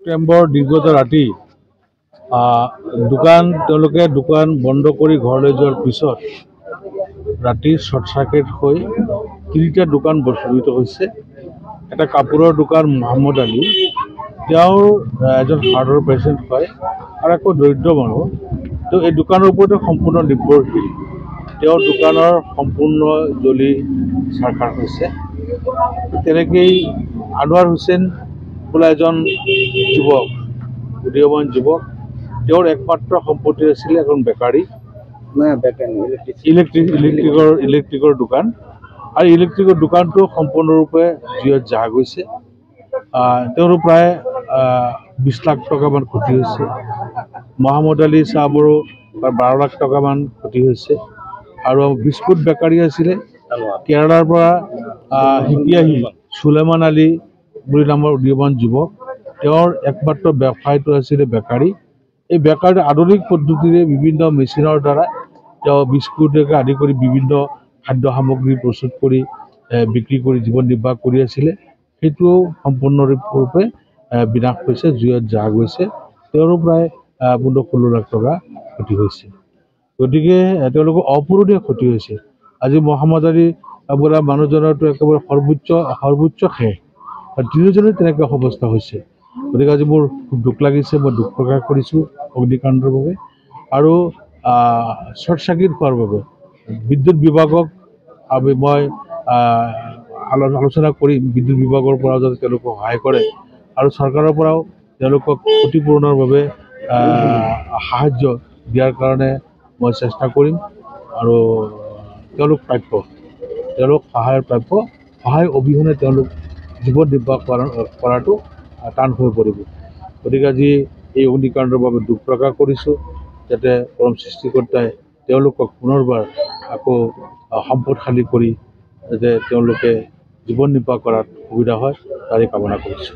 ছেপ্টেম্বৰ দীৰ্ঘত ৰাতি দোকান বন্ধ কৰি ঘৰলৈ যোৱাৰ পিছত ৰাতি শ্বৰ্ট চাৰ্কিট হৈ তিনিটা দোকান প্ৰভাৱিত হৈছে। এটা কাপোৰৰ দোকান মহম্মদ আলী, তেওঁৰ এজন হাৰ্টৰ পেচেণ্ট হয় আৰু একো দৰিদ্ৰ মানুহ। তেওঁ এই দোকানৰ ওপৰতে সম্পূৰ্ণ নিৰ্ভৰশীল। তেওঁৰ দোকানৰ সম্পূৰ্ণ জ্বলি চাৰখাৰ হৈছে। তেনেকেই আনোৱাৰ হুছেইন বোলা এজন যুৱক, উদীয়মান যুৱক, তেওঁৰ একমাত্ৰ সম্পত্তি আছিলে এখন বেকাৰী, ইলেক্ট্ৰিকৰ দোকান, আৰু ইলেক্ট্ৰিকৰ দোকানটো সম্পূৰ্ণৰূপে জুইত জাহ গৈছে। তেওঁৰো প্ৰায় 20 লাখ টকামান ক্ষতি হৈছে। মহম্মদ আলী চাহাবৰো প্ৰায় 12 লাখ টকামান ক্ষতি হৈছে। আৰু বিস্কুট বেকাৰী আছিলে, কেৰালাৰ পৰা শিকি আহি সুলেমান আলী বুলি নামৰ উদীয়মান যুৱক, তেওঁৰ একমাত্ৰ ব্যৱসায়টো আছিলে বেকাৰী। এই বেকাৰীৰ আধুনিক পদ্ধতিৰে বিভিন্ন মেচিনৰ দ্বাৰা তেওঁ বিস্কুটকে আদি কৰি বিভিন্ন খাদ্য সামগ্ৰী প্ৰস্তুত কৰি বিক্ৰী কৰি জীৱন নিৰ্বাহ কৰি আছিলে। সেইটোও সম্পূৰ্ণৰূপে বিনাশ হৈছে, জুইত জাহ গৈছে। তেওঁৰো প্ৰায় 15-16 লাখ টকা ক্ষতি হৈছে। গতিকে তেওঁলোকৰ অপূৰণীয় ক্ষতি হৈছে। আজি মহম্মদ আলী বোলা মানুহজনৰতো একেবাৰে সৰ্বোচ্চ শেষ, তিনিজনেই তেনেকুৱা অৱস্থা হৈছে। গতিকে আজি মোৰ খুব দুখ লাগিছে, মই দুখ প্ৰকাশ কৰিছোঁ অগ্নিকাণ্ডৰ বাবে। আৰু শ্বৰ্ট চাৰ্কিট হোৱাৰ বাবে বিদ্যুৎ বিভাগক মই আলোচনা কৰিম, বিদ্যুৎ বিভাগৰ পৰাও যাতে তেওঁলোকক সহায় কৰে আৰু চৰকাৰৰ পৰাও তেওঁলোকক ক্ষতিপূৰণৰ বাবে সাহাৰ্য দিয়াৰ কাৰণে মই চেষ্টা কৰিম। আৰু তেওঁলোক সহায়ৰ প্ৰাপ্য, সহায় অবিহনে তেওঁলোক জীৱন নিৰ্বাহ কৰাটো টান হৈ পৰিব। গতিকে আজি এই অগ্নিকাণ্ডৰ বাবে দুখ প্ৰকাশ কৰিছোঁ, যাতে পৰম সৃষ্টিকৰ্তাই তেওঁলোকক পুনৰবাৰ আকৌ সম্পদশালী কৰি যাতে তেওঁলোকে জীৱন নিৰ্বাহ কৰাত সুবিধা হয়, তাৰে কামনা কৰিছোঁ।